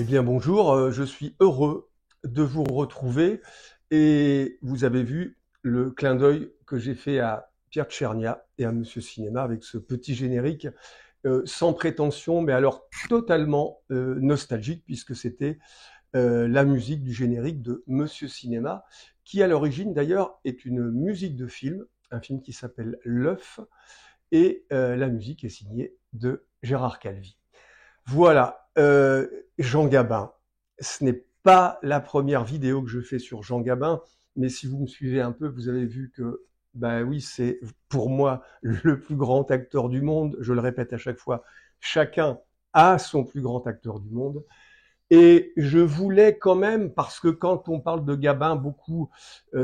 Eh bien bonjour, je suis heureux de vous retrouver et vous avez vu le clin d'œil que j'ai fait à Pierre Tchernia et à Monsieur Cinéma avec ce petit générique sans prétention mais alors totalement nostalgique puisque c'était la musique du générique de Monsieur Cinéma qui à l'origine d'ailleurs est une musique de film, un film qui s'appelle L'œuf et la musique est signée de Gérard Calvi. Voilà, Jean Gabin. Ce n'est pas la première vidéo que je fais sur Jean Gabin, mais si vous me suivez un peu, vous avez vu que, ben oui, c'est pour moi le plus grand acteur du monde. Je le répète à chaque fois, chacun a son plus grand acteur du monde. Et je voulais quand même, parce que quand on parle de Gabin beaucoup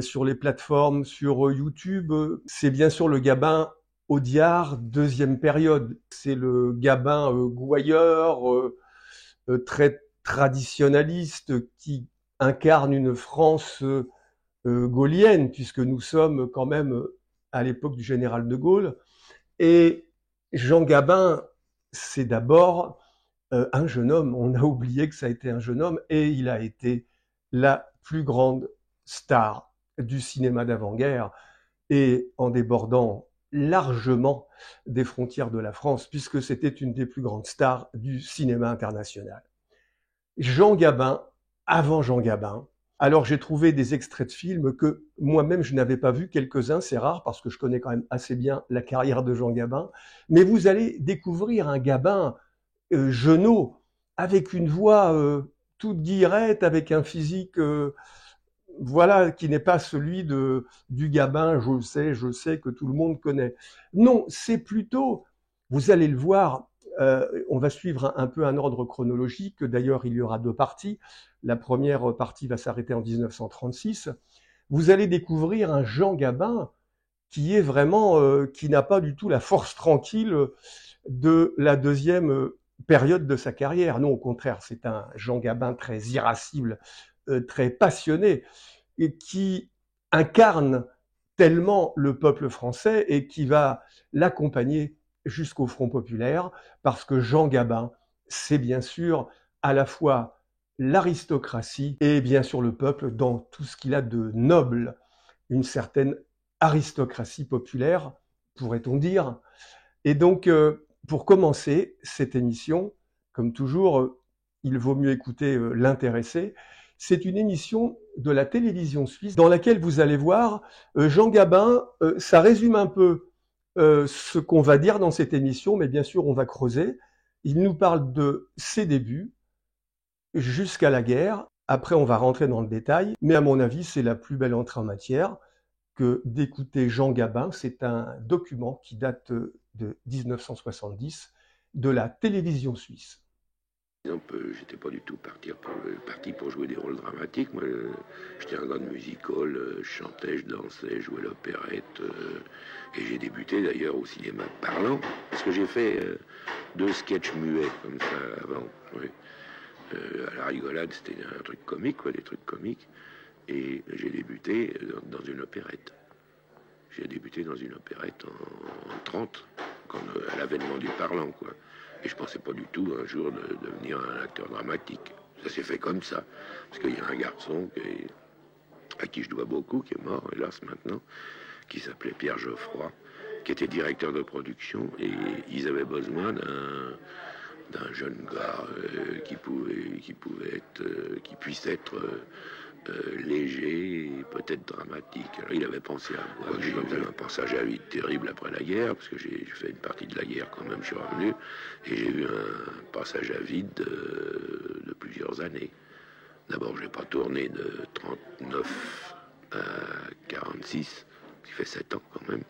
sur les plateformes, sur YouTube, c'est bien sûr le Gabin Audiard, deuxième période. C'est le Gabin gouailleur, très traditionnaliste, qui incarne une France gaullienne, puisque nous sommes quand même à l'époque du général de Gaulle. Et Jean Gabin, c'est d'abord un jeune homme. On a oublié que ça a été un jeune homme, et il a été la plus grande star du cinéma d'avant-guerre, et en débordant largement des frontières de la France, puisque c'était une des plus grandes stars du cinéma international. Jean Gabin, avant Jean Gabin, alors j'ai trouvé des extraits de films que moi-même je n'avais pas vus, quelques-uns, c'est rare parce que je connais quand même assez bien la carrière de Jean Gabin, mais vous allez découvrir un Gabin jeunot, avec une voix toute guillerette, avec un physique voilà, qui n'est pas celui du Gabin, je sais, que tout le monde connaît. Non, c'est plutôt, vous allez le voir, on va suivre un peu un ordre chronologique, d'ailleurs il y aura deux parties. La première partie va s'arrêter en 1936. Vous allez découvrir un Jean Gabin qui est vraiment, qui n'a pas du tout la force tranquille de la deuxième période de sa carrière. Non, au contraire, c'est un Jean Gabin très irascible, très passionné, et qui incarne tellement le peuple français et qui va l'accompagner jusqu'au Front populaire, parce que Jean Gabin, c'est bien sûr à la fois l'aristocratie et bien sûr le peuple dans tout ce qu'il a de noble, une certaine aristocratie populaire, pourrait-on dire. Et donc, pour commencer cette émission, comme toujours, il vaut mieux écouter l'intéressé. C'est une émission de la télévision suisse dans laquelle vous allez voir Jean Gabin, ça résume un peu ce qu'on va dire dans cette émission, mais bien sûr on va creuser. Il nous parle de ses débuts jusqu'à la guerre. Après on va rentrer dans le détail, mais à mon avis c'est la plus belle entrée en matière que d'écouter Jean Gabin. C'est un document qui date de 1970 de la télévision suisse. J'étais pas du tout parti pour jouer des rôles dramatiques. Moi, j'étais un gars de music-hall, je chantais, je dansais, je jouais l'opérette. Et j'ai débuté d'ailleurs au cinéma parlant, parce que j'ai fait 2 sketchs muets comme ça avant. Oui. À la rigolade, c'était un truc comique, quoi, des trucs comiques. Et j'ai débuté dans une opérette. J'ai débuté dans une opérette en 30, à l'avènement du parlant, quoi. Et je pensais pas du tout un jour de devenir un acteur dramatique. Ça s'est fait comme ça. Parce qu'il y a un garçon à qui je dois beaucoup, qui est mort, hélas maintenant, qui s'appelait Pierre Geoffroy, qui était directeur de production, et ils avaient besoin d'un jeune gars qui puisse être léger et peut-être dramatique. Alors il avait pensé à moi. J'ai eu un passage à vide terrible après la guerre, parce que j'ai fait une partie de la guerre quand même, je suis revenu, et j'ai eu un passage à vide de plusieurs années. D'abord, je n'ai pas tourné de 39 à 46, ce qui fait 7 ans quand même.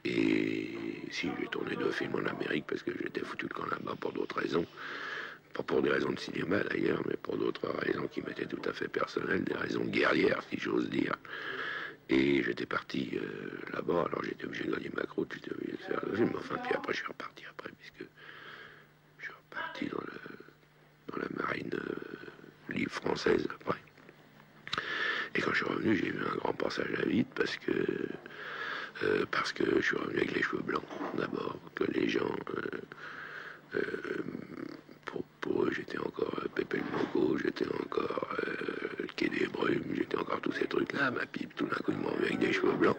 Et si j'ai tourné 2 films en Amérique, parce que j'étais foutu de camp là-bas pour d'autres raisons. Pas pour des raisons de cinéma d'ailleurs, mais pour d'autres raisons qui m'étaient tout à fait personnelles, des raisons guerrières si j'ose dire. Et j'étais parti là-bas, alors j'étais obligé de gagner ma croûte, j'étais obligé de faire le film, enfin puis après je suis reparti après, puisque je suis reparti dans la marine libre française après. Et quand je suis revenu, j'ai eu un grand passage à vide parce que je suis revenu avec les cheveux blancs d'abord, que les gens, pour eux, j'étais encore Pépé le Moco, j'étais encore le Quai des Brumes, j'étais encore tous ces trucs-là, ma pipe, tout d'un coup, ils m'ont vu avec des cheveux blancs.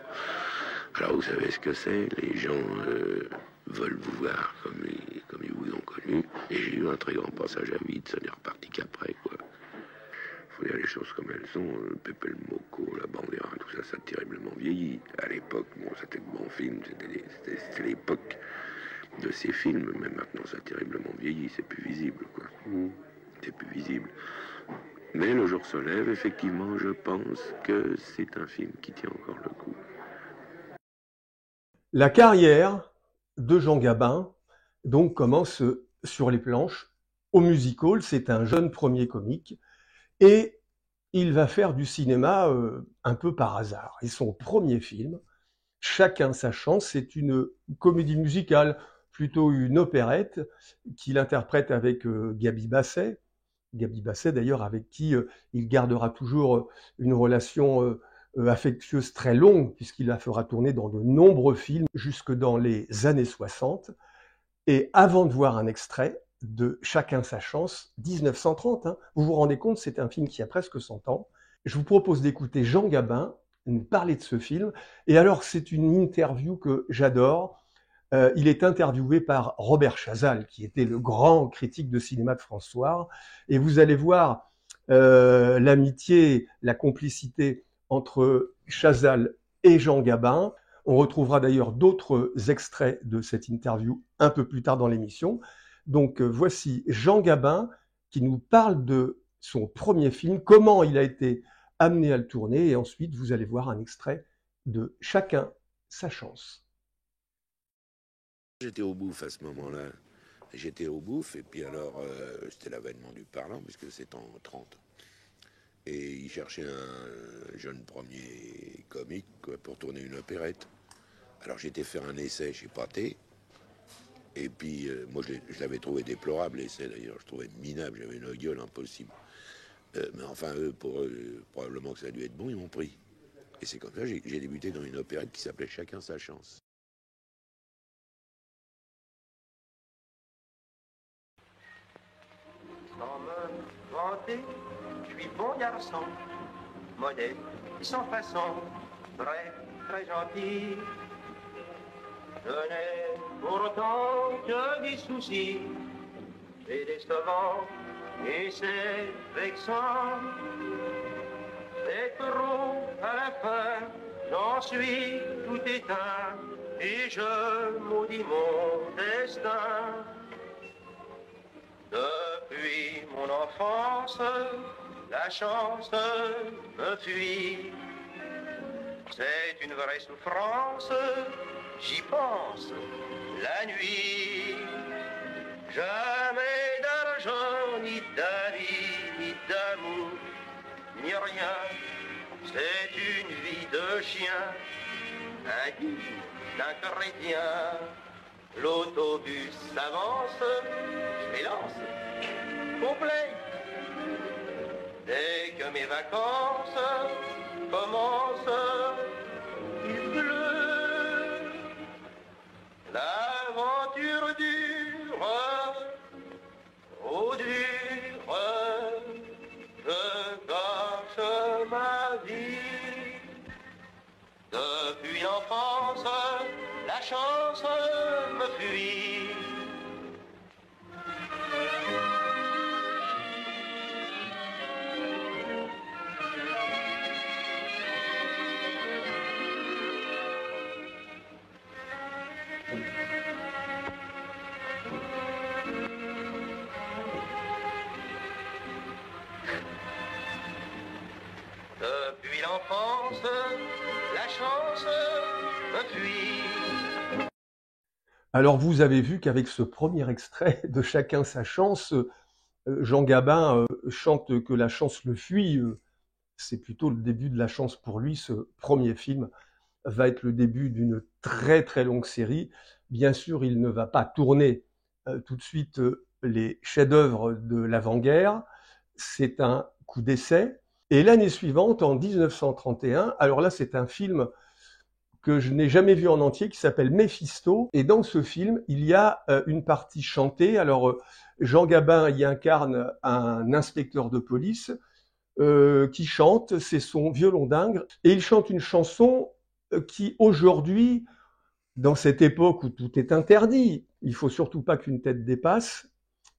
Alors vous savez ce que c'est, les gens veulent vous voir comme ils vous ont connu, et j'ai eu un très grand passage à vide, ça n'est reparti qu'après, quoi. Faut dire les choses comme elles sont, Pépé le Moco, la Bandera, tout ça, ça a terriblement vieilli. À l'époque, bon, c'était de bons films, c'était l'époque de ces films, mais maintenant ça a terriblement vieilli, c'est plus visible, quoi. C'est plus visible. Mais Le jour se lève, effectivement, je pense que c'est un film qui tient encore le coup. La carrière de Jean Gabin donc commence sur les planches au Music Hall. C'est un jeune premier comique et il va faire du cinéma un peu par hasard. Et son premier film, Chacun sa chance, c'est une comédie musicale, plutôt une opérette qu'il interprète avec Gaby Basset. Gaby Basset d'ailleurs avec qui il gardera toujours une relation affectueuse très longue, puisqu'il la fera tourner dans de nombreux films jusque dans les années 60. Et avant de voir un extrait de Chacun sa chance, 1930, hein, vous vous rendez compte, c'est un film qui a presque 100 ans. Je vous propose d'écouter Jean Gabin nous parler de ce film. Et alors, c'est une interview que j'adore. Il est interviewé par Robert Chazal, qui était le grand critique de cinéma de François. Et vous allez voir l'amitié, la complicité entre Chazal et Jean Gabin. On retrouvera d'ailleurs d'autres extraits de cette interview un peu plus tard dans l'émission. Donc voici Jean Gabin qui nous parle de son premier film, comment il a été amené à le tourner, et ensuite vous allez voir un extrait de Chacun sa chance. J'étais au Bouffe à ce moment-là. J'étais au Bouffe, et puis alors, c'était l'avènement du parlant, puisque c'est en 30. Et il cherchait un jeune premier comique quoi, pour tourner une opérette. Alors j'étais faire un essai chez Pathé, et puis moi je l'avais trouvé déplorable, l'essai d'ailleurs, je trouvais minable, j'avais une gueule impossible. Mais enfin, pour eux, probablement que ça a dû être bon, ils m'ont pris. Et c'est comme ça que j'ai débuté dans une opérette qui s'appelait Chacun sa chance. Sans me vanter, je suis bon garçon, modeste, sans façon, très, très gentil. Je n'ai pourtant que des soucis, et décevant, et c'est vexant. C'est trop à la fin, j'en suis tout éteint, et je maudis mon destin. Depuis mon enfance, la chance me fuit. C'est une vraie souffrance, j'y pense la nuit. Jamais d'argent, ni d'amis, ni d'amour, ni rien. C'est une vie de chien, indigne d'un chrétien. L'autobus s'avance, je m'élance, complet. Dès que mes vacances commencent, il pleut. L'aventure dure, oh dure, je gâche ma vie. Depuis l'enfance, la chance me fuit. Depuis l'enfance, la chance me fuit. Alors vous avez vu qu'avec ce premier extrait de Chacun sa chance, Jean Gabin chante que la chance le fuit. C'est plutôt le début de la chance pour lui. Ce premier film va être le début d'une très très longue série. Bien sûr, il ne va pas tourner tout de suite les chefs-d'œuvre de l'avant-guerre. C'est un coup d'essai. Et l'année suivante, en 1931, alors là, c'est un film que je n'ai jamais vu en entier, qui s'appelle Méphisto. Et dans ce film, il y a une partie chantée. Alors, Jean Gabin y incarne un inspecteur de police qui chante, c'est son violon d'Ingres. Et il chante une chanson qui, aujourd'hui, dans cette époque où tout est interdit, il faut surtout pas qu'une tête dépasse.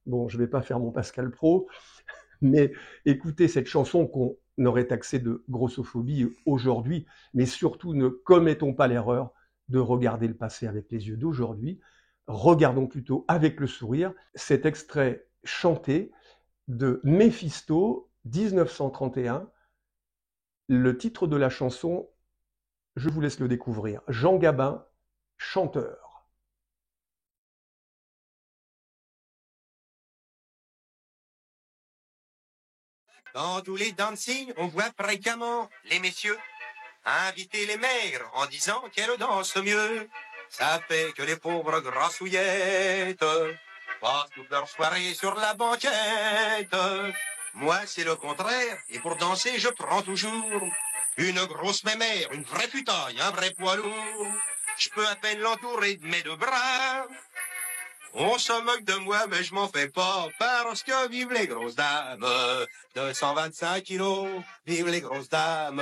Bon, je vais pas faire mon Pascal Pro, mais écoutez cette chanson qu'on aurait taxée de grossophobie aujourd'hui, mais surtout ne commettons pas l'erreur de regarder le passé avec les yeux d'aujourd'hui. Regardons plutôt avec le sourire cet extrait chanté de Méphisto, 1931. Le titre de la chanson, je vous laisse le découvrir. Jean Gabin, chanteur. Dans tous les dancing, on voit fréquemment les messieurs inviter les maigres en disant qu'elles dansent mieux. Ça fait que les pauvres grassouillettes passent toute leur soirée sur la banquette. Moi, c'est le contraire, et pour danser, je prends toujours une grosse mémère, une vraie putaille, un vrai poids lourd. Je peux à peine l'entourer de mes deux bras. On se moque de moi, mais je m'en fais pas, parce que vive les grosses dames. 225 kilos, vive les grosses dames.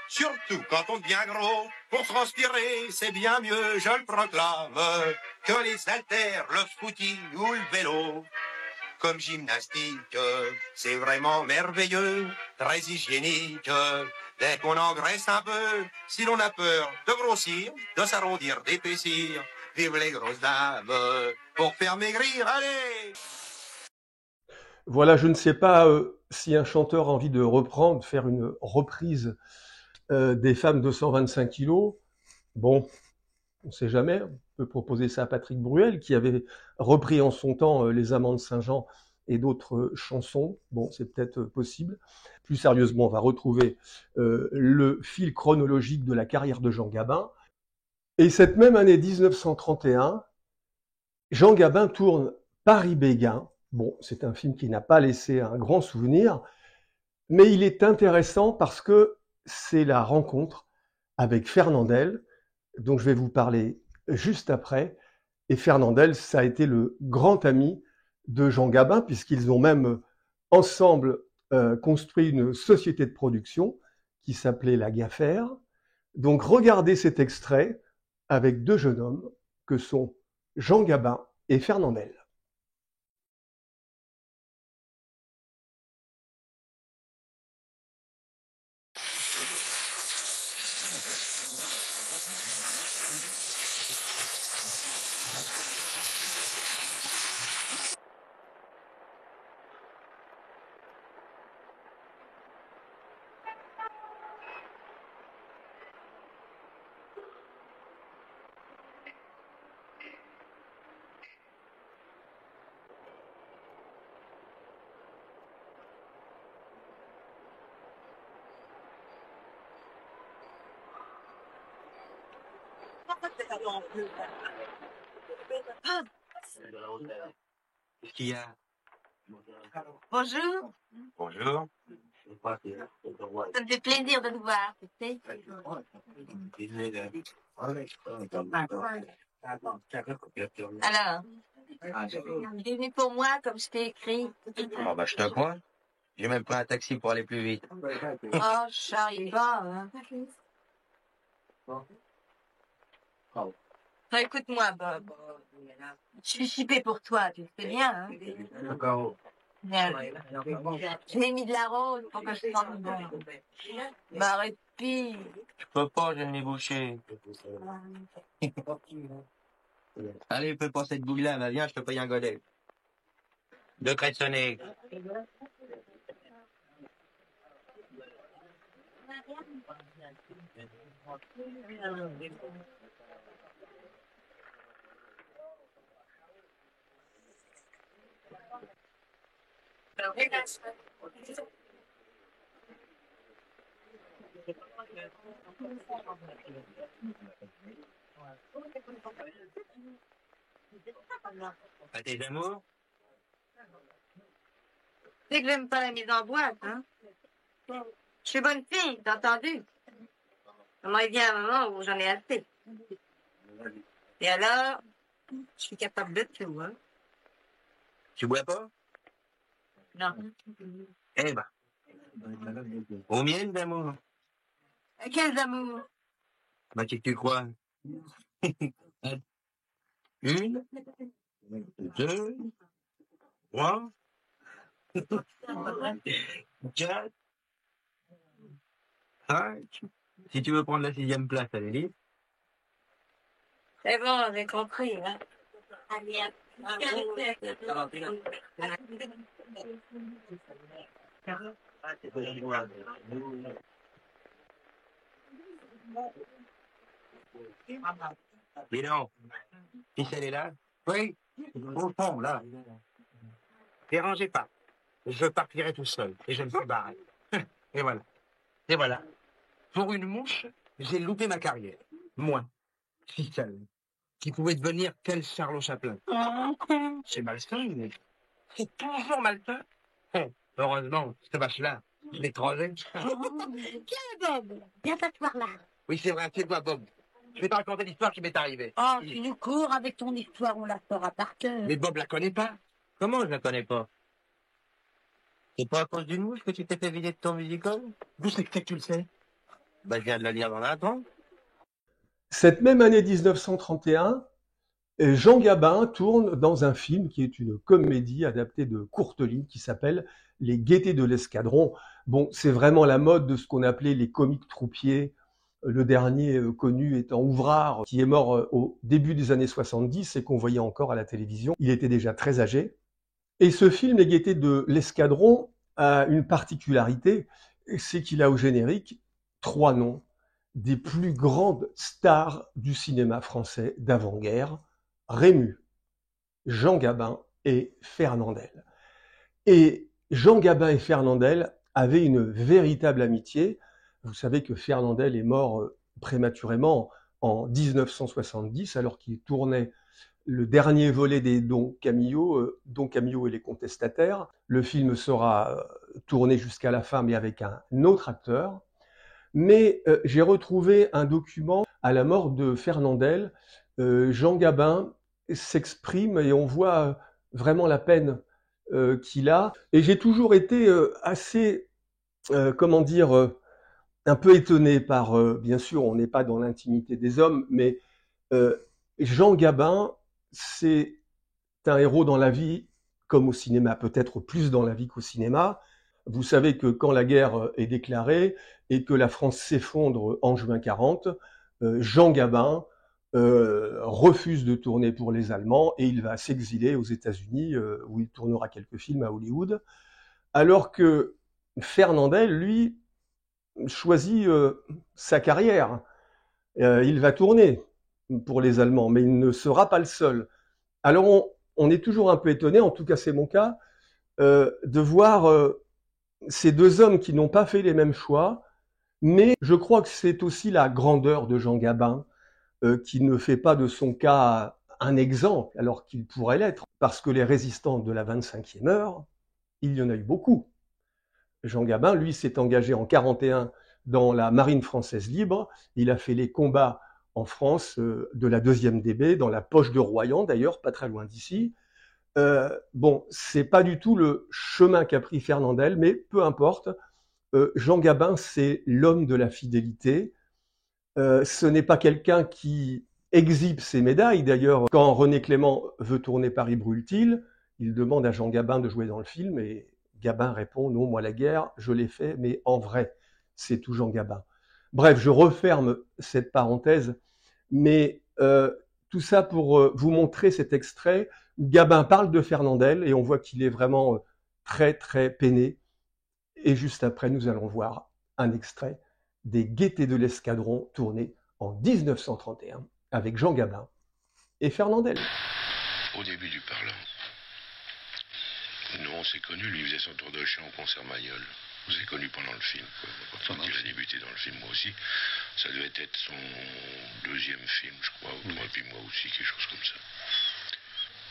Surtout quand on devient gros, pour transpirer, c'est bien mieux, je le proclame, que les haltères, le footing ou le vélo. Comme gymnastique, c'est vraiment merveilleux, très hygiénique. Dès qu'on engraisse un peu, si l'on a peur de grossir, de s'arrondir, d'épaissir, vive les grosses dames, pour faire maigrir, allez! Voilà, je ne sais pas si un chanteur a envie de reprendre, faire une reprise des femmes de 125 kilos. Bon, on ne sait jamais, on peut proposer ça à Patrick Bruel, qui avait repris en son temps Les Amants de Saint-Jean et d'autres chansons. Bon, c'est peut-être possible. Plus sérieusement, on va retrouver le fil chronologique de la carrière de Jean Gabin. Et cette même année 1931, Jean Gabin tourne Paris-Béguin. Bon, c'est un film qui n'a pas laissé un grand souvenir, mais il est intéressant parce que c'est la rencontre avec Fernandel, dont je vais vous parler juste après. Et Fernandel, ça a été le grand ami de Jean Gabin, puisqu'ils ont même ensemble construit une société de production qui s'appelait la Gaffer. Donc regardez cet extrait avec deux jeunes hommes que sont Jean Gabin et Fernandel. Qu'est-ce qu'il y a? Bonjour, Bonjour. ça me fait plaisir de vous voir, tu sais. Alors, il est venu pour moi comme je t'ai écrit. Oh bah je te crois. J'ai même pris un taxi pour aller plus vite. Oh, j'arrive pas, hein. Non, écoute-moi, Bob. Je suis chipée pour toi, tu le sais bien, hein. Bien. Je l'ai mis de la rose pour que je sente bon. Bah, répit. Je peux pas, j'ai le nez bouché. Allez, fais pas cette bouille-là, va, viens, je te paye un godet. 2 crêtes sonnées. À tes amours? C'est que j'aime pas la mise en boîte, hein. Je suis bonne fille, t'as entendu? Moi, il vient un moment où j'en ai assez. Et alors, je suis capable de tout, hein. Tu bois pas? Non. Eh ben, au miel d'amour. Quels amours? Bah, qui que tu crois? Une, deux, trois, quatre, cinq. Si tu veux prendre la 6e place, allez vite. C'est bon, j'ai compris, hein. Dis donc, si elle est là? Oui, au fond, là. Dérangez pas. Je partirai tout seul et je me suis barré. Et voilà. Et voilà. Pour une mouche, j'ai loupé ma carrière. Moi, si seul, qui pouvait devenir tel Charlot Chaplin. C'est malsain, mais c'est toujours malsain. Heureusement, cette vache-là, je l'ai creusée. Tiens, Bob, viens t'asseoir là. Oui, c'est vrai, c'est toi, Bob. Je vais te raconter l'histoire qui m'est arrivée. Oh, tu nous cours avec ton histoire, on la fera par cœur. Mais Bob la connaît pas. Comment je la connais pas? C'est pas à cause d'une mouche que tu t'es fait vider de ton musical? D'où c'est que tu le sais? Bah, je viens de la lire dans l'intro. Cette même année 1931, Jean Gabin tourne dans un film qui est une comédie adaptée de Courteline qui s'appelle Les Gaîtés de l'Escadron. Bon, c'est vraiment la mode de ce qu'on appelait les comiques troupiers. Le dernier connu étant Ouvrard, qui est mort au début des années 70 et qu'on voyait encore à la télévision. Il était déjà très âgé. Et ce film, Les Gaîtés de l'Escadron, a une particularité, c'est qu'il a au générique 3 noms des plus grandes stars du cinéma français d'avant-guerre: Rému, Jean Gabin et Fernandel. Et Jean Gabin et Fernandel avaient une véritable amitié. Vous savez que Fernandel est mort prématurément en 1970, alors qu'il tournait le dernier volet des Don Camillo et les contestataires. Le film sera tourné jusqu'à la fin, mais avec un autre acteur. Mais j'ai retrouvé un document à la mort de Fernandel. Jean Gabin s'exprime et on voit vraiment la peine qu'il a. Et j'ai toujours été assez, un peu étonné par, bien sûr, on n'est pas dans l'intimité des hommes, mais Jean Gabin, c'est un héros dans la vie comme au cinéma, peut-être plus dans la vie qu'au cinéma. Vous savez que quand la guerre est déclarée et que la France s'effondre en juin 40, Jean Gabin refuse de tourner pour les Allemands et il va s'exiler aux États-Unis où il tournera quelques films à Hollywood, alors que Fernandel, lui, choisit sa carrière. Il va tourner pour les Allemands, mais il ne sera pas le seul. Alors on est toujours un peu étonné, en tout cas c'est mon cas, de voir ces deux hommes qui n'ont pas fait les mêmes choix, mais je crois que c'est aussi la grandeur de Jean Gabin qui ne fait pas de son cas un exemple, alors qu'il pourrait l'être, parce que les résistants de la 25e heure, il y en a eu beaucoup. Jean Gabin, lui, s'est engagé en 41 dans la marine française libre. Il a fait les combats en France de la 2e DB, dans la poche de Royan d'ailleurs, pas très loin d'ici. Bon, c'est pas du tout le chemin qu'a pris Fernandel, mais peu importe. Jean Gabin, c'est l'homme de la fidélité. Ce n'est pas quelqu'un qui exhibe ses médailles. D'ailleurs, quand René Clément veut tourner Paris brûle-t-il, il demande à Jean Gabin de jouer dans le film et Gabin répond « Non, moi la guerre, je l'ai fait, mais en vrai, c'est tout Jean Gabin ». Bref, je referme cette parenthèse, mais tout ça pour vous montrer cet extrait où Gabin parle de Fernandel et on voit qu'il est vraiment très très peiné. Et juste après, nous allons voir un extrait des Gaîtés de l'Escadron tourné en 1931 avec Jean Gabin et Fernandel. Au début du parlant, Non, on s'est connu, lui il faisait son tour de chien au concert Mayol. On s'est connu pendant le film, quoi. Quand il a débuté dans le film, moi aussi. Ça devait être son deuxième film, je crois, et puis moi aussi, quelque chose comme ça.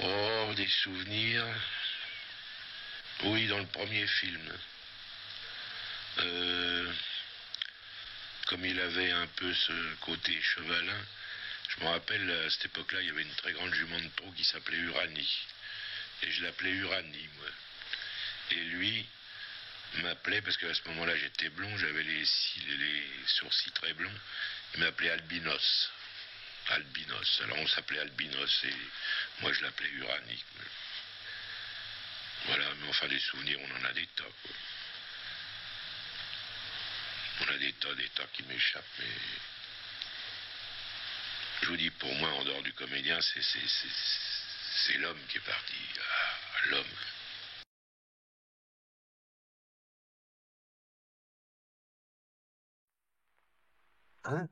Oh, des souvenirs. Oui, dans le premier film. Comme il avait un peu ce côté chevalin, je me rappelle, à cette époque-là, il y avait une très grande jument de trot qui s'appelait Uranie. Et je l'appelais Uranie, moi. Et lui m'appelait, parce qu'à ce moment-là, j'étais blond, j'avais les sourcils très blonds, il m'appelait Albinos. Albinos. Alors on s'appelait Albinos et moi je l'appelais Uranie. Voilà, mais enfin des souvenirs, on en a des tas, quoi. On a des tas qui m'échappent, mais je vous dis, pour moi, en dehors du comédien, c'est l'homme qui est parti. Ah, l'homme. Hein?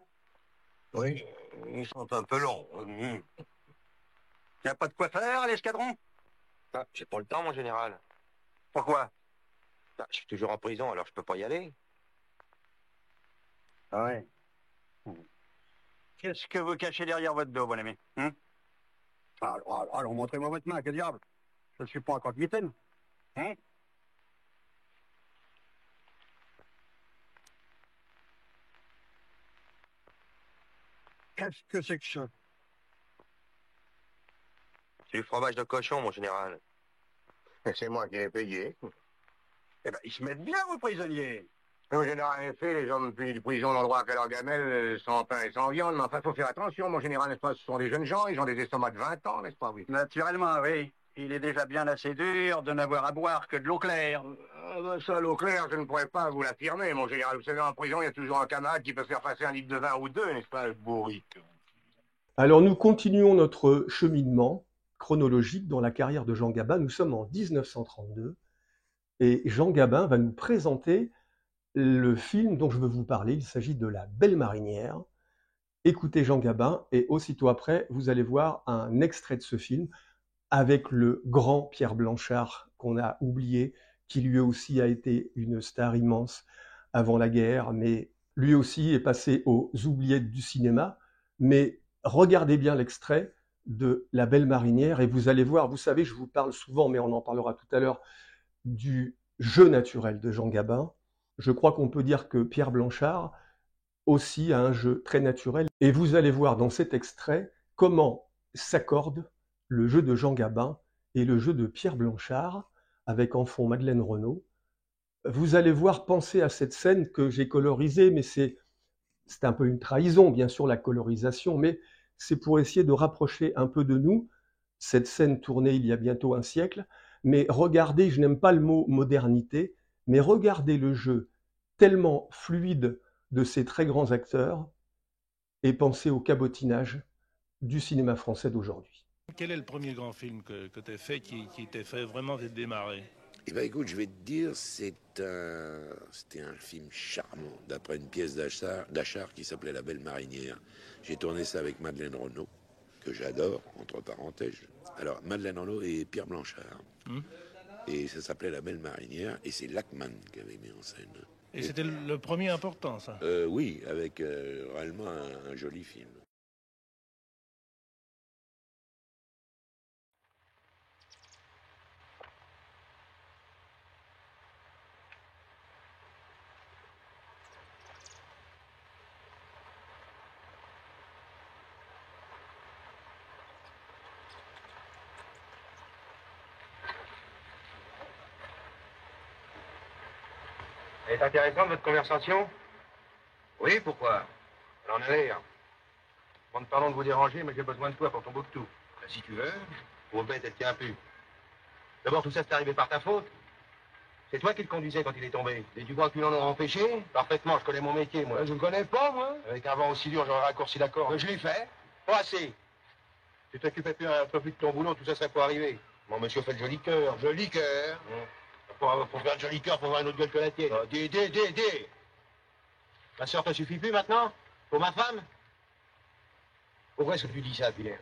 Oui, ils sont un peu longs. Y a pas de quoi faire à l'escadron? Ah, j'ai pas le temps, mon général. Pourquoi? Ah, je suis toujours en prison, alors je peux pas y aller. Ah ouais. Qu'est-ce que vous cachez derrière votre dos, mon ami? Alors, montrez-moi votre main, que diable? Je ne suis pas un croque-mitaine. Hein? Qu'est-ce que c'est que ça? C'est du fromage de cochon, mon général. C'est moi qui ai payé. Eh ben, ils se mettent bien, vos prisonniers. Mon général, en effet, les hommes punis de prison n'ont droit qu'à leur gamelle, sans pain et sans viande. Mais enfin, faut faire attention, mon général, n'est-ce pas? Ce sont des jeunes gens, ils ont des estomacs de 20 ans, n'est-ce pas, oui? Naturellement, oui. Il est déjà bien assez dur de n'avoir à boire que de l'eau claire. Ah ben ça, l'eau claire, je ne pourrais pas vous l'affirmer, mon général. Vous savez, en prison, il y a toujours un camarade qui peut faire passer un litre de vin ou deux, n'est-ce pas, le bourrique? Alors nous continuons notre cheminement chronologique dans la carrière de Jean Gabin. Nous sommes en 1932 et Jean Gabin va nous présenter le film dont je veux vous parler. Il s'agit de La Belle Marinière. Écoutez Jean Gabin et aussitôt après, vous allez voir un extrait de ce film avec le grand Pierre Blanchard qu'on a oublié, qui lui aussi a été une star immense avant la guerre, mais lui aussi est passé aux oubliettes du cinéma. Mais regardez bien l'extrait de La Belle Marinière et vous allez voir, vous savez, je vous parle souvent, mais on en parlera tout à l'heure, du jeu naturel de Jean Gabin. Je crois qu'on peut dire que Pierre Blanchard aussi a un jeu très naturel. Et vous allez voir dans cet extrait comment s'accordent le jeu de Jean Gabin et le jeu de Pierre Blanchard, avec en fond Madeleine Renaud. Vous allez voir, penser à cette scène que j'ai colorisée, mais c'est un peu une trahison, bien sûr, la colorisation, mais c'est pour essayer de rapprocher un peu de nous cette scène tournée il y a bientôt un siècle. Mais regardez, je n'aime pas le mot modernité, mais regardez le jeu tellement fluide de ces très grands acteurs et pensez au cabotinage du cinéma français d'aujourd'hui. Quel est le premier grand film que tu as fait qui t'a fait vraiment démarrer? Eh bien, écoute, je vais te dire, c'était un film charmant, d'après une pièce d'Achard qui s'appelait La Belle Marinière. J'ai tourné ça avec Madeleine Renaud, que j'adore, entre parenthèses. Alors, Madeleine Renaud et Pierre Blanchard. Et ça s'appelait La Belle Marinière, et c'est Lachman qui avait mis en scène. Et c'était le premier important, ça? Oui, avec réellement un joli film. Elle est intéressante, votre conversation? Oui, pourquoi? Elle en a l'air. Bon, pardon de vous déranger, mais j'ai besoin de toi pour Tombouctou. Si tu veux. Vos bêtes, elle tient plus. D'abord, tout ça, c'est arrivé par ta faute. C'est toi qui le conduisais quand il est tombé. Et tu crois qu'ils l'en ont empêché? Parfaitement, je connais mon métier, moi. Je ne connais pas, moi. Avec un vent aussi dur, j'aurais raccourci la corde. Je l'ai fait. Pas assez. Tu t'occupais un peu plus de ton boulot, tout ça serait pas arrivé. Mon monsieur fait le joli cœur. Joli cœur. Pour faire le joli cœur, faut avoir une autre gueule que la tienne. Dis. Ma soeur te suffit plus maintenant? Pour ma femme? Pourquoi est-ce que tu dis ça, Pierre?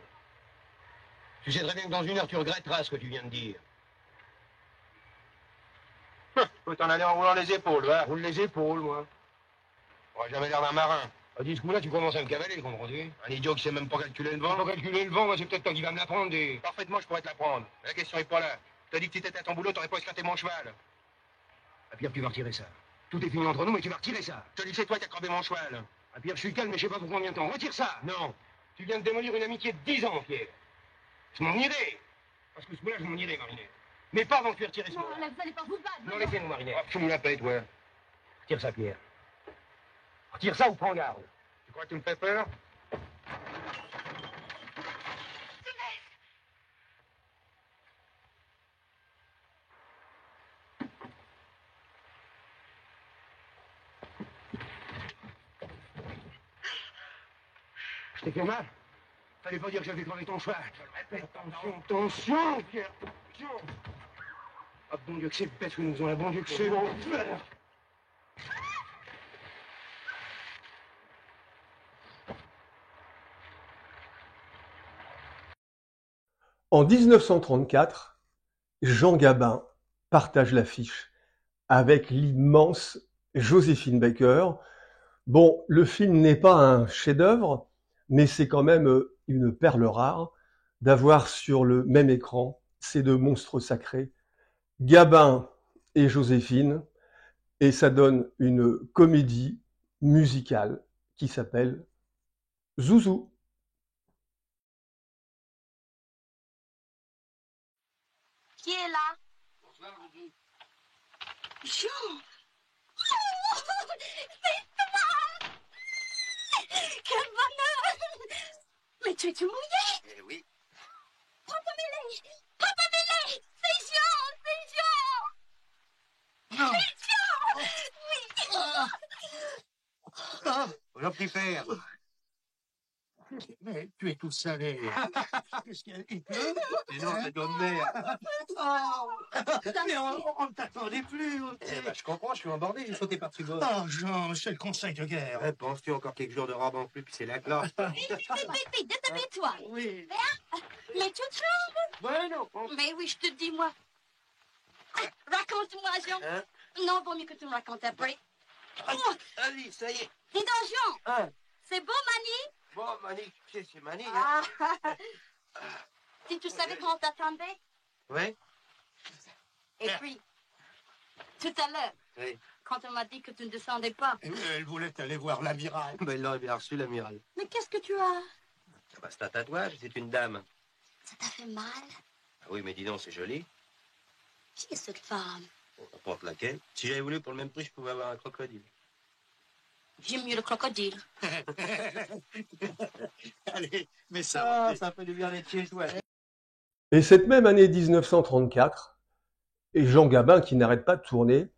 Tu sais très bien que dans une heure, tu regretteras ce que tu viens de dire. Faut t'en aller en roulant les épaules, va. Roule les épaules, moi. On n'a jamais l'air d'un marin. À ce coup-là, tu commences à me cavaler, comprends-tu? Un idiot qui sait même pas calculer le vent. Pas calculer le vent, moi, c'est peut-être toi qui vas me l'apprendre. Parfaitement, je pourrais te l'apprendre. La question est pas là. T'as dit que tu étais à ton boulot, t'aurais pas esquinté mon cheval. Ah, Pierre, tu vas retirer ça. Tout est fini entre nous, mais tu vas retirer ça. Je te dis que c'est toi qui as crabé mon cheval. Ah, Pierre, je suis calme, mais je sais pas pour combien de temps. Retire ça. Non. Tu viens de démolir une amitié de 10 ans, Pierre. Je m'en irai. Parce que ce coup-là, je m'en irai, Marinette. Mais pas avant que tu aies retiré ça. Non, là, vous allez pas vous battre. Non, laissez-nous, Marinette. Ah, fous-nous la paix, toi. Retire ça, Pierre. Retire ça ou prends garde. Tu crois que tu me fais peur? Je t'ai fait mal? Fallait pas dire que j'avais crevé ton cheval. Je le répète, attention, Pierre, attention. Ah, bon Dieu que c'est bête que nous faisons, là, bon Dieu que c'est bon. En 1934, Jean Gabin partage l'affiche avec l'immense Joséphine Baker. Bon, le film n'est pas un chef-d'œuvre, mais c'est quand même une perle rare d'avoir sur le même écran ces deux monstres sacrés, Gabin et Joséphine, et ça donne une comédie musicale qui s'appelle Zouzou. Qui est là? Bonsoir, Zouzou. Jean! Oh, c'est toi! Quel bonheur! Mais tu es mouillé! Eh oui. Papa Mélé! Papa Mélé! C'est Jean! C'est Jean! Non. C'est Jean! Oui! Bonjour, petit père. Mais tu es tout salé. Qu'est-ce qu'il y a? Il pleut? Et non, c'est de mer. Oh, mais on ne t'attendait plus. Eh ben, je comprends, je suis embordé, j'ai sauté par-dessus bord. Oh, Jean, c'est le conseil de guerre. Eh, penses-tu encore quelques jours de robe en plus, puis c'est la classe? Vite, déshabille-toi! Oui. Mais tu te changes! Ouais, non. Mais oui, je te dis, moi. Raconte-moi, Jean. Hein? Non, vaut mieux que tu me racontes après. Allez, ça y est. Dis donc, Jean, Hein? c'est beau, Mani? Bon, Mani, tu sais, c'est Mani, hein? Ah. Si tu savais comment t'attendais. Oui? Et puis, tout à l'heure, Oui. quand on m'a dit que tu ne descendais pas. Elle voulait aller voir l'amiral. Ben, il l'aurait bien reçu, l'amiral. Mais qu'est-ce que tu as? Ah bah, c'est un tatouage, c'est une dame. Ça t'a fait mal? Ah oui, mais dis donc, c'est joli. Qui est cette femme? N'importe laquelle. Si j'avais voulu pour le même prix, je pouvais avoir un crocodile. J'aime mieux le crocodile. Allez, mais ça fait du bien d'être chez toi. Et cette même année 1934, et Jean Gabin, qui n'arrête pas de tourner,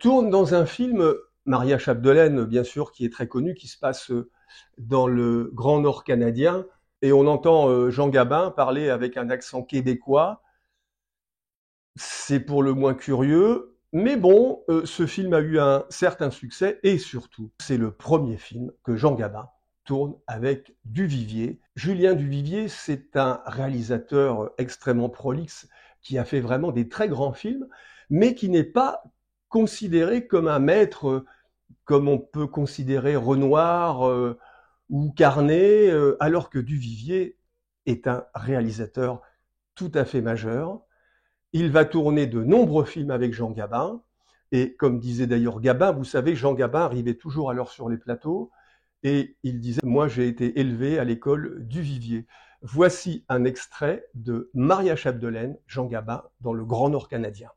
tourne dans un film, Maria Chapdelaine, bien sûr, qui est très connu, qui se passe dans le Grand Nord canadien, et on entend Jean Gabin parler avec un accent québécois. C'est pour le moins curieux, mais bon, ce film a eu un certain succès, et surtout, c'est le premier film que Jean Gabin tourne avec Duvivier. Julien Duvivier, c'est un réalisateur extrêmement prolixe, qui a fait vraiment des très grands films, mais qui n'est pas considéré comme un maître, comme on peut considérer Renoir ou Carnet, alors que Duvivier est un réalisateur tout à fait majeur. Il va tourner de nombreux films avec Jean Gabin, et comme disait d'ailleurs Gabin, vous savez, Jean Gabin arrivait toujours à l'heure sur les plateaux, et il disait « Moi, j'ai été élevé à l'école Duvivier ». Voici un extrait de Maria Chapdelaine, Jean Gabin, dans le Grand Nord canadien.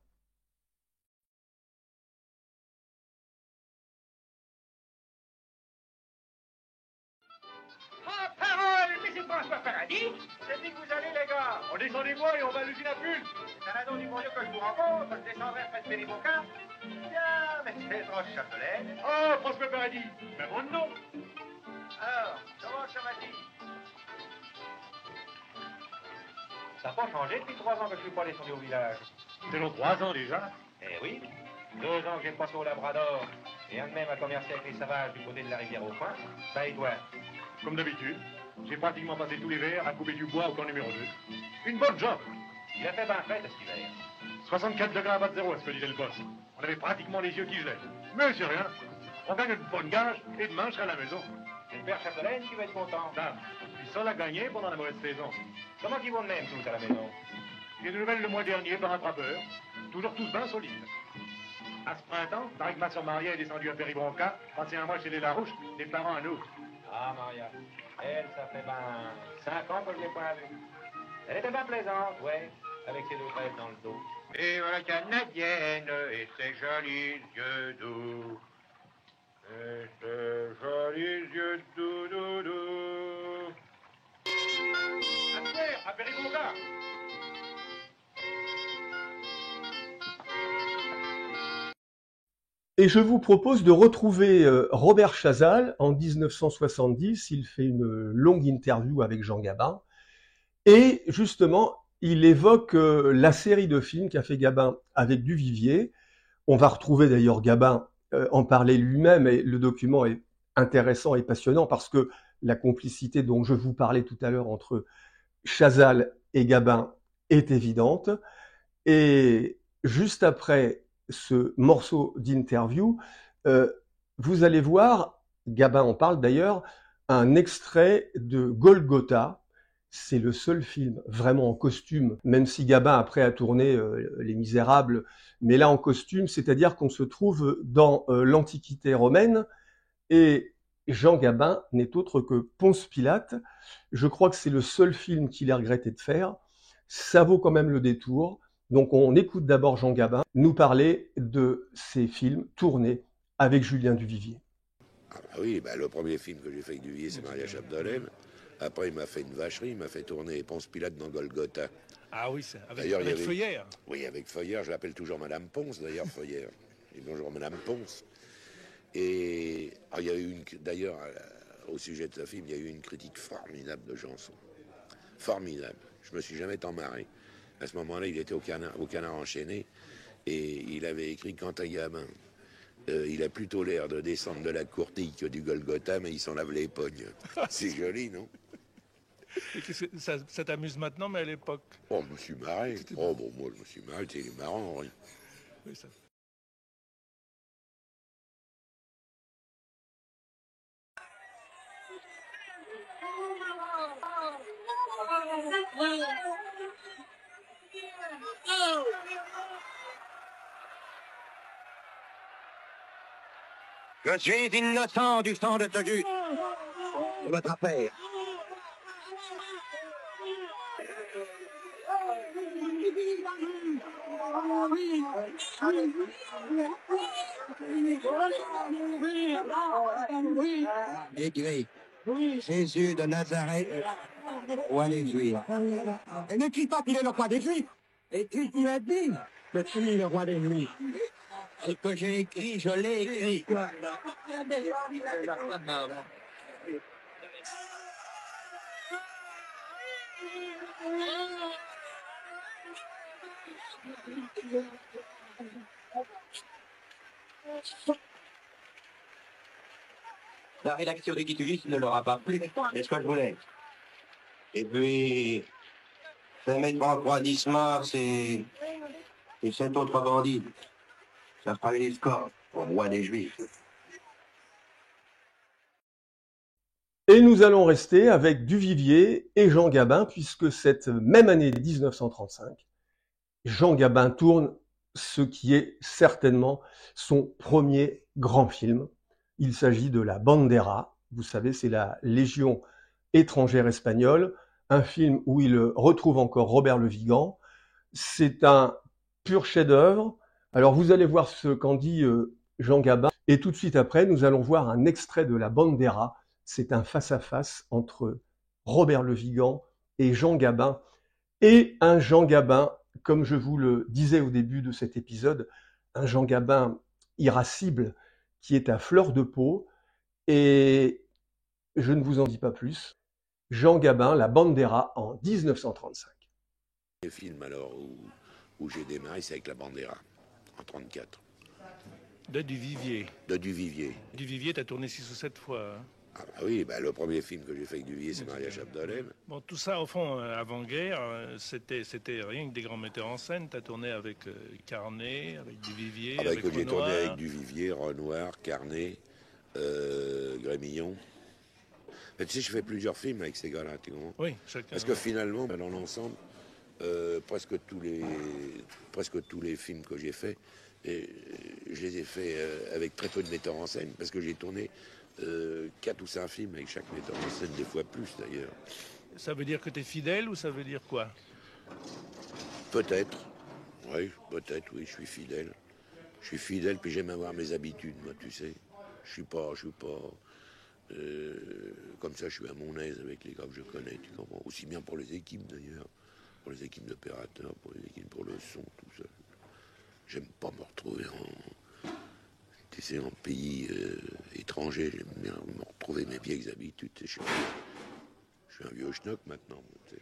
Ah, parole! Mais c'est François Paradis! C'est dit que vous allez, les gars! On descend des bois et on va à l'usine à pulpe! C'est un ado du bon Dieu que je vous rencontre, je descendrai après ce Pénéboca. Bien, mais c'est proche Chapdelaine. Oh, François Paradis! Mais bon nom! Alors, comment ça va-t-il? Ça n'a pas changé depuis 3 ans que je suis pas descendu au village. C'est long 3 ans déjà? Eh oui. 2 ans que j'ai passé au Labrador. Et un de même à commercer avec les sauvages du côté de la rivière au coin. Ça et toi? Comme d'habitude. J'ai pratiquement passé tout l'hiver à couper du bois au camp numéro 2. Une bonne job. Il a fait bien fête cet hiver. 64 degrés à bas de zéro, est-ce que disait le boss. On avait pratiquement les yeux qui gelaient. Mais c'est rien. On gagne une bonne gage et demain je serai à la maison. C'est le père Chapdelaine qui va être content. Dame, il seul à gagner pendant la mauvaise saison. Comment qu'ils vont de même tous à la maison? J'ai des nouvelles le mois dernier par un trappeur. Toujours tous bien solides. À ce printemps, pareil que ma soeur Maria est descendue à Péribronca, passer un mois chez les Larouches, des parents à nous. Ah, Maria. Elle, ça fait ben 5 ans que je l'ai pas vue. Elle était bien plaisante, ouais, avec ses deux fraises dans le dos. Et voilà canadienne et ses jolis yeux doux. Et ses jolis yeux doux, doux, doux. À terre, à Péribronca. Et je vous propose de retrouver Robert Chazal en 1970. Il fait une longue interview avec Jean Gabin. Et justement, il évoque la série de films qu'a fait Gabin avec Duvivier. On va retrouver d'ailleurs Gabin en parler lui-même, et le document est intéressant et passionnant parce que la complicité dont je vous parlais tout à l'heure entre Chazal et Gabin est évidente. Et juste après ce morceau d'interview, vous allez voir, Gabin en parle d'ailleurs, un extrait de Golgotha. C'est le seul film vraiment en costume, même si Gabin après a tourné Les Misérables, mais là en costume, c'est-à-dire qu'on se trouve dans l'Antiquité romaine, et Jean Gabin n'est autre que Ponce Pilate. Je crois que c'est le seul film qu'il a regretté de faire. Ça vaut quand même le détour. Donc on écoute d'abord Jean Gabin nous parler de ces films tournés avec Julien Duvivier. Ah bah oui, bah le premier film que j'ai fait avec Duvivier, c'est Maria Chapdelaine. Après, il m'a fait une vacherie, il m'a fait tourner Ponce Pilate dans Golgotha. Ah oui, c'est avec, D'ailleurs, il y avec avait- Feuillère. Oui, avec Feuillère, je l'appelle toujours Madame Ponce, d'ailleurs, Feuillère. Et bonjour Madame Ponce. Et il y a eu d'ailleurs, au sujet de ce film, il y a eu une critique formidable de Janson. Formidable. Je me suis jamais tant marré. À ce moment-là, il était au Canard enchaîné et il avait écrit Quentin Gabin. Il a plutôt l'air de descendre de la courtille que du Golgotha, mais il s'en lave les pognes. C'est joli, non? Et ça t'amuse maintenant, mais à l'époque. Oh, je me suis marré. Oh, bon, moi, je me suis marré. C'est marrant, oui. Oui, ça... Je suis innocent du sang de Togus. De votre affaire. Écrit Jésus de Nazareth, roi des Juifs. Et n'écris pas qu'il est le roi des Juifs. Écris qu'il a dit que tu es le roi des Juifs. Ce que j'ai écrit, je l'ai écrit. La rédaction de Guitulis ne l'aura pas plu, c'est ce que je voulais. Et puis, se mettre en refroidissement, c'est 7 autres bandits. Ça fera les scores au roi des Juifs. Et nous allons rester avec Duvivier et Jean Gabin, puisque cette même année 1935, Jean Gabin tourne ce qui est certainement son premier grand film. Il s'agit de La Bandera. Vous savez, c'est la Légion étrangère espagnole, un film où il retrouve encore Robert Le Vigan. C'est un pur chef-d'œuvre. Alors vous allez voir ce qu'en dit Jean Gabin, et tout de suite après, nous allons voir un extrait de La Bandera. C'est un face-à-face entre Robert Le Vigan et Jean Gabin, et un Jean Gabin, comme je vous le disais au début de cet épisode, un Jean Gabin irascible, qui est à fleur de peau, et je ne vous en dis pas plus. Jean Gabin, La Bandera en 1935. Le film alors où j'ai démarré, c'est avec La Bandera, en 34. De Duvivier. De Duvivier. Duvivier, t'as tourné 6 ou 7 fois. Hein. Ah bah oui, bah le premier film que j'ai fait avec Duvivier, c'est Maria Chapdelaine. Bon, tout ça, au fond, avant-guerre, c'était rien que des grands metteurs en scène. T'as tourné avec Carnet, avec Duvivier, avec que j'ai tourné Renoir. avec Duvivier, Renoir, Carnet, Grémillon. Mais tu sais, je fais plusieurs films avec ces gars-là, tu comprends? Oui, chacun. Parce que finalement, dans l'ensemble, presque tous les films que j'ai faits, je les ai faits avec très peu de metteurs en scène, parce que j'ai tourné 4 ou 5 films avec chaque metteur en scène, des fois plus d'ailleurs. Ça veut dire que tu es fidèle ou ça veut dire quoi? Peut-être, oui, je suis fidèle. Je suis fidèle, puis j'aime avoir mes habitudes, moi, tu sais. Je suis pas comme ça, je suis à mon aise avec les gars que je connais, tu comprends? Aussi bien pour les équipes d'ailleurs, pour les équipes d'opérateurs, pour les équipes pour le son, tout ça. J'aime pas me retrouver en pays étranger. J'aime bien me retrouver mes vieilles habitudes. Je suis un vieux schnock maintenant. Tu sais.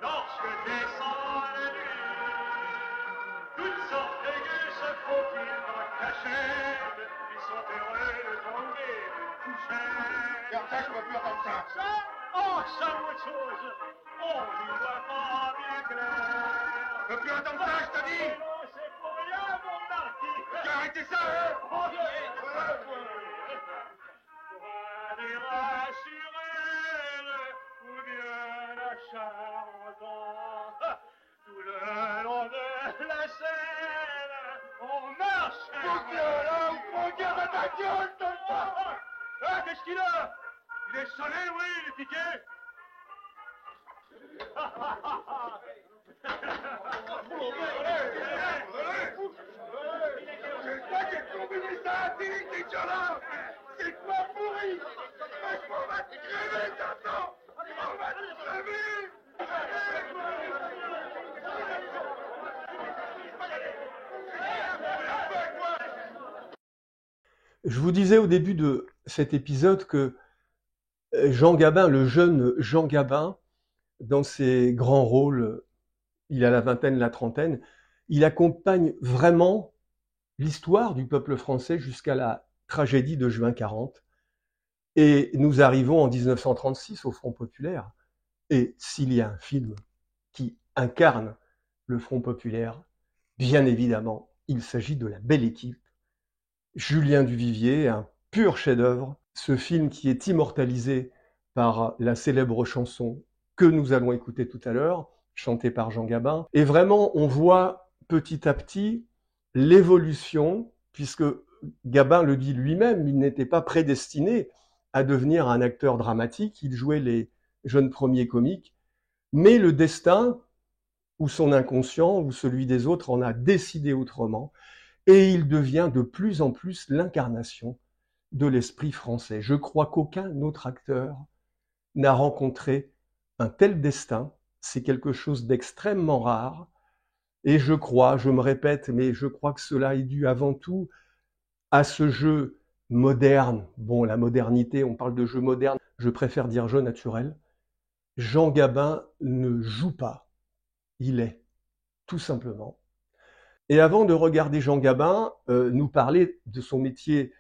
Lorsque descend la nuit, toutes sortes de gueux se faufilent en cachette. Ils sont heureux de tomber, de coucher. Tiens, ça, je peux plus entendre ça. Ça, oh, ça ou autre chose, on n'y voit pas bien clair. Je peux plus entendre ça, je te dis. Non, c'est pour rien, mon marquis. Tu as arrêté ça, hein? Des rassurés, ou bien la Charenton, tout le long de la Seine, on marche. Mon Dieu, là, regarde à ta gueule, tonton. Ah, qu'est-ce qu'il a? Il est sonné, oui, il est piqué. C'est toi qui as combiné ça à Tilly, ces gens-là. C'est quoi pourri? On va te crever, tonton. On va te crever. Je vous disais au début de cet épisode que Jean Gabin, le jeune Jean Gabin, dans ses grands rôles, il a la vingtaine, la trentaine, il accompagne vraiment l'histoire du peuple français jusqu'à la tragédie de juin 40. Et nous arrivons en 1936 au Front populaire. Et s'il y a un film qui incarne le Front populaire, bien évidemment, il s'agit de La Belle Équipe. Julien Duvivier, un pur chef-d'œuvre. Ce film qui est immortalisé par la célèbre chanson que nous allons écouter tout à l'heure, chantée par Jean Gabin. Et vraiment, on voit petit à petit l'évolution, puisque Gabin le dit lui-même, il n'était pas prédestiné à devenir un acteur dramatique, il jouait les jeunes premiers comiques, mais le destin, ou son inconscient, ou celui des autres, en a décidé autrement, et il devient de plus en plus l'incarnation de l'esprit français. Je crois qu'aucun autre acteur n'a rencontré un tel destin, c'est quelque chose d'extrêmement rare, et je me répète, mais je crois que cela est dû avant tout à ce jeu moderne. Bon, la modernité, on parle de jeu moderne, je préfère dire jeu naturel. Jean Gabin ne joue pas, il est, tout simplement. Et avant de regarder Jean Gabin nous parler de son métier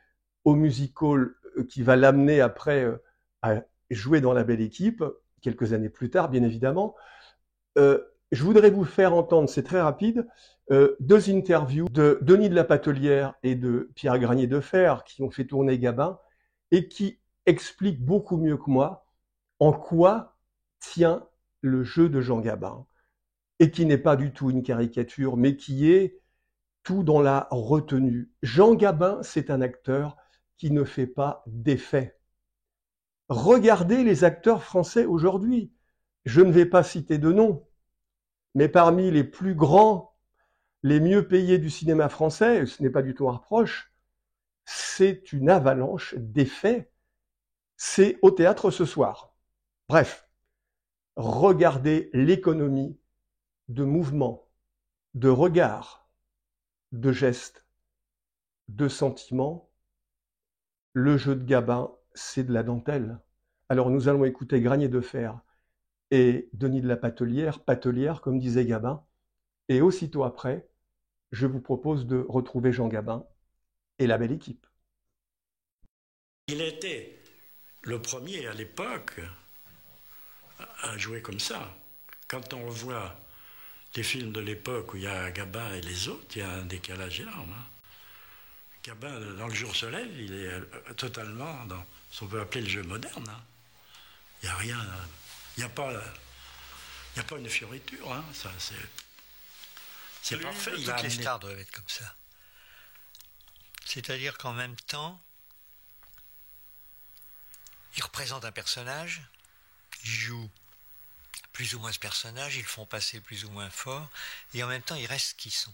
au music-hall qui va l'amener après à jouer dans La Belle Équipe, quelques années plus tard, bien évidemment, je voudrais vous faire entendre, c'est très rapide, 2 interviews de Denis de la Patelière et de Pierre Granier de Fer qui ont fait tourner Gabin et qui expliquent beaucoup mieux que moi en quoi tient le jeu de Jean Gabin et qui n'est pas du tout une caricature, mais qui est tout dans la retenue. Jean Gabin, c'est un acteur qui ne fait pas d'effet. Regardez les acteurs français aujourd'hui. Je ne vais pas citer de noms, mais parmi les plus grands, les mieux payés du cinéma français, ce n'est pas du tout un reproche, c'est une avalanche d'effets. C'est au théâtre ce soir. Bref, regardez l'économie de mouvements, de regards, de gestes, de sentiments. Le jeu de Gabin, c'est de la dentelle. Alors nous allons écouter Granier de Fer et Denis de la Patelière, comme disait Gabin. Et aussitôt après, je vous propose de retrouver Jean Gabin et la belle équipe. Il était le premier à l'époque à jouer comme ça. Quand on voit les films de l'époque où il y a Gabin et les autres, il y a un décalage énorme. Gabin, dans Le Jour se lève, il est totalement dans ce qu'on peut appeler le jeu moderne. Il n'y a rien, il n'y a pas une fioriture. Ça, c'est parfait. Toutes les stars doivent être comme ça. C'est-à-dire qu'en même temps, ils représentent un personnage, ils jouent plus ou moins ce personnage, ils le font passer plus ou moins fort, et en même temps, ils restent ce qu'ils sont.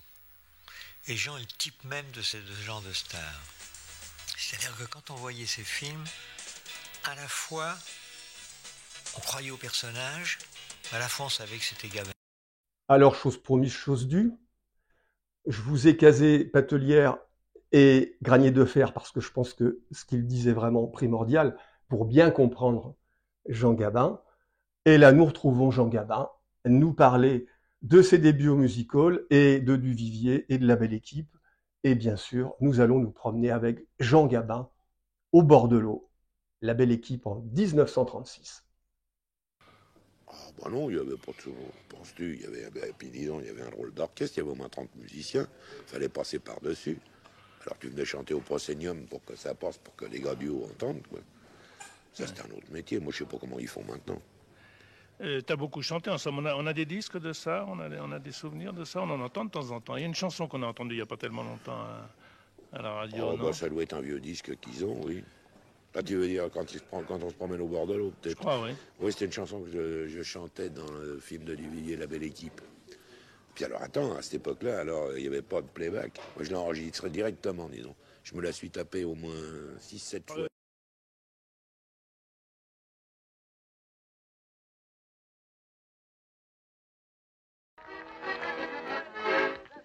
Et Jean est le type même de ce genre de star. C'est-à-dire que quand on voyait ces films, à la fois, on croyait au personnage, à la fois, on savait que c'était Gabin. Alors, chose promise, chose due, je vous ai casé Patelière et Granier de Fer parce que je pense que ce qu'il disait est vraiment primordial pour bien comprendre Jean Gabin. Et là, nous retrouvons Jean Gabin nous parler de ses débuts au musical et de Duvivier et de la belle équipe. Et bien sûr, nous allons nous promener avec Jean Gabin au bord de l'eau, la belle équipe en 1936. Ah bah non, il n'y avait pas de souvent. Penses-tu, puis disons, il y avait un rôle d'orchestre, il y avait au moins 30 musiciens, il fallait passer par-dessus. Alors tu venais chanter au proscenium pour que ça passe, pour que les gars du haut entendent, quoi. Ça, c'est un autre métier. Moi, je sais pas comment ils font maintenant. T'as beaucoup chanté ensemble. On a des disques de ça, on a des souvenirs de ça, on en entend de temps en temps. Il y a une chanson qu'on a entendue il n'y a pas tellement longtemps à la radio. Oh, non bah, ça doit être un vieux disque qu'ils ont, oui. Là, tu veux dire quand on se promène au bord de l'eau, peut-être. Je crois, oui. Oui, c'était une chanson que je chantais dans le film de Duvivier, La belle équipe. Puis alors, attends, à cette époque-là, alors, il n'y avait pas de playback. Moi, je l'ai enregistré directement, disons. Je me la suis tapé au moins 6-7 fois.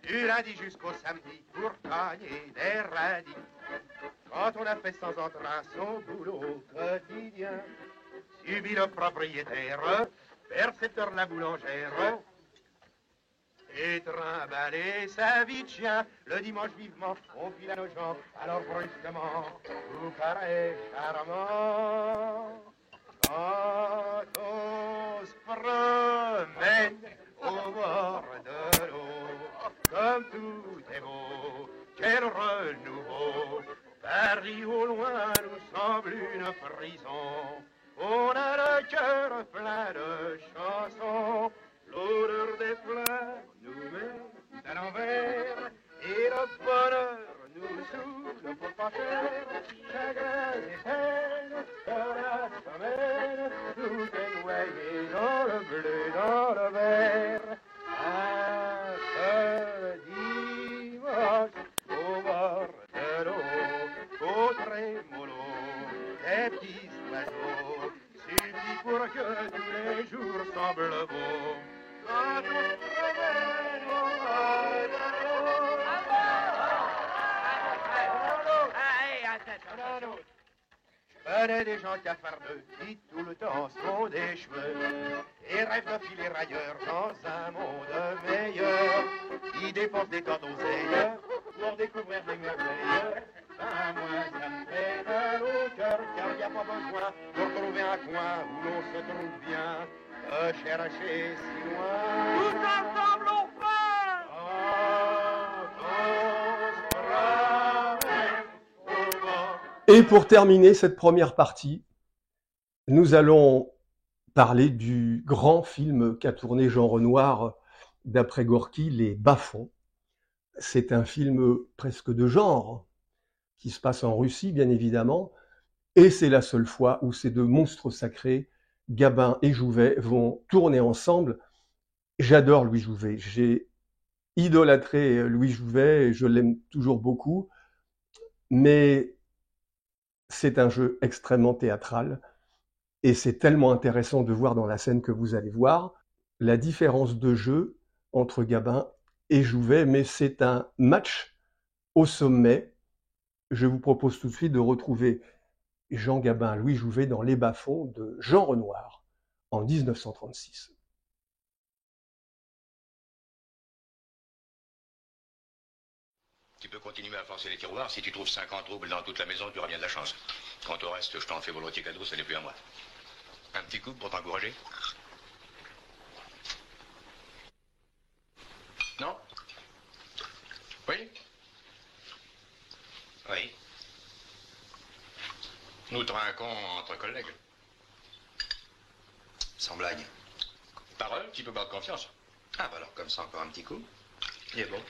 Du lundi jusqu'au samedi pour gagner des radis. Quand on a fait sans entrain son boulot quotidien, subit le propriétaire, percepteur de la boulangère, et trimballer sa vie de chien. Le dimanche vivement, on file à nos jambes, alors brusquement, tout paraît charmant. Quand on se promène au bord de l'eau, comme tout est beau, quel renouveau. Paris au loin nous semble une prison. On a le cœur plein de chansons. L'odeur des fleurs nous met à l'envers. Et le bonheur nous saoule pour pas faire. Chagrin et peine de la semaine. Tout est noyé dans le bleu, dans le vert. Ce dimanche au bord de l'eau, au trémolo des petits oiseaux, suffit pour que tous les jours semblent beaux. Quand on se promène au bord de l'eau. Je connais des gens cafardeux qui tout le temps se font des cheveux et rêvent de filer ailleurs dans un monde meilleur. Ils dépensent des tas d'oseille pour découvrir des merveilles. Ben moi ça me fait mal au cœur car y a pas besoin pour trouver un coin où l'on se trouve bien de chercher si loin. Tout ensemble on fait. On se promène au bord. Et pour terminer cette première partie, nous allons parler du grand film qu'a tourné Jean Renoir d'après Gorky, Les Bas-fonds. C'est un film presque de genre qui se passe en Russie, bien évidemment, et c'est la seule fois où ces deux monstres sacrés, Gabin et Jouvet, vont tourner ensemble. J'adore Louis Jouvet, j'ai idolâtré Louis Jouvet et je l'aime toujours beaucoup, mais c'est un jeu extrêmement théâtral et c'est tellement intéressant de voir dans la scène que vous allez voir la différence de jeu entre Gabin et Jouvet, mais c'est un match au sommet. Je vous propose tout de suite de retrouver Jean Gabin, Louis Jouvet dans Les Bas-fonds de Jean Renoir en 1936. Tu peux continuer à forcer les tiroirs. Si tu trouves 50 roubles dans toute la maison, tu auras bien de la chance. Quant au reste, je t'en fais volontiers cadeau, ce n'est plus à moi. Un petit coup pour t'encourager? Non? Oui? Oui. Nous trinquons entre collègues. Sans blague. Parole, tu peux pas de confiance. Ah bah alors comme ça encore un petit coup. Il est bon.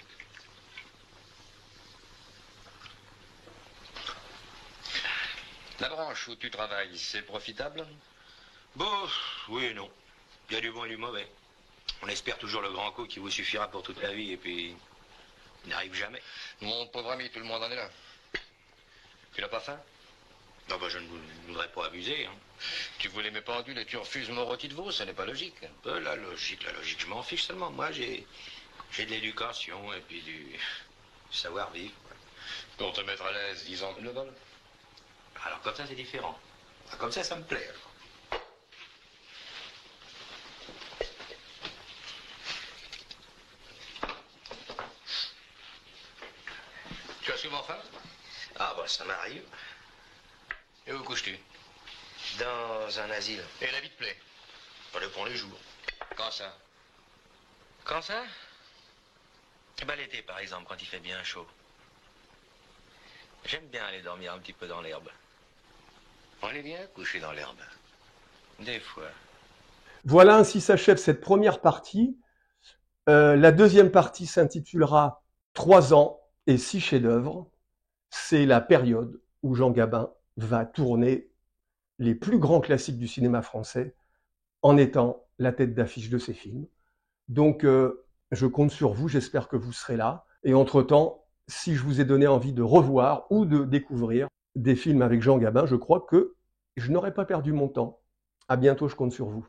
La branche où tu travailles, c'est profitable? Bon, oui et non. Il y a du bon et du mauvais. On espère toujours le grand coup qui vous suffira pour toute la vie et puis il n'arrive jamais. Mon pauvre ami, tout le monde en est là. Tu n'as pas faim? Non, bah je ne voudrais pas abuser. Hein. Tu voulais mes pendules et tu refuses mon rôti de veau, ça n'est pas logique. La logique, je m'en fiche seulement. Moi, j'ai de l'éducation et puis du savoir-vivre. Pour te mettre à l'aise, disons que le vol. Alors comme ça, c'est différent. Comme ça me plaît. Alors. Tu as souvent faim? Ah bah ça m'arrive. Et où couches-tu? Dans un asile. Et la vie te plaît? Ça dépend les jours. Quand ça? Quand ça? Bah l'été par exemple, quand il fait bien chaud. J'aime bien aller dormir un petit peu dans l'herbe. On est bien couché dans l'herbe. Des fois. Voilà, ainsi s'achève cette première partie. La deuxième partie s'intitulera 3 ans et 6 chefs-d'œuvre. C'est la période où Jean Gabin va tourner les plus grands classiques du cinéma français en étant la tête d'affiche de ses films. Donc, je compte sur vous, j'espère que vous serez là. Et entre-temps, si je vous ai donné envie de revoir ou de découvrir des films avec Jean Gabin, je crois que je n'aurais pas perdu mon temps. À bientôt, je compte sur vous.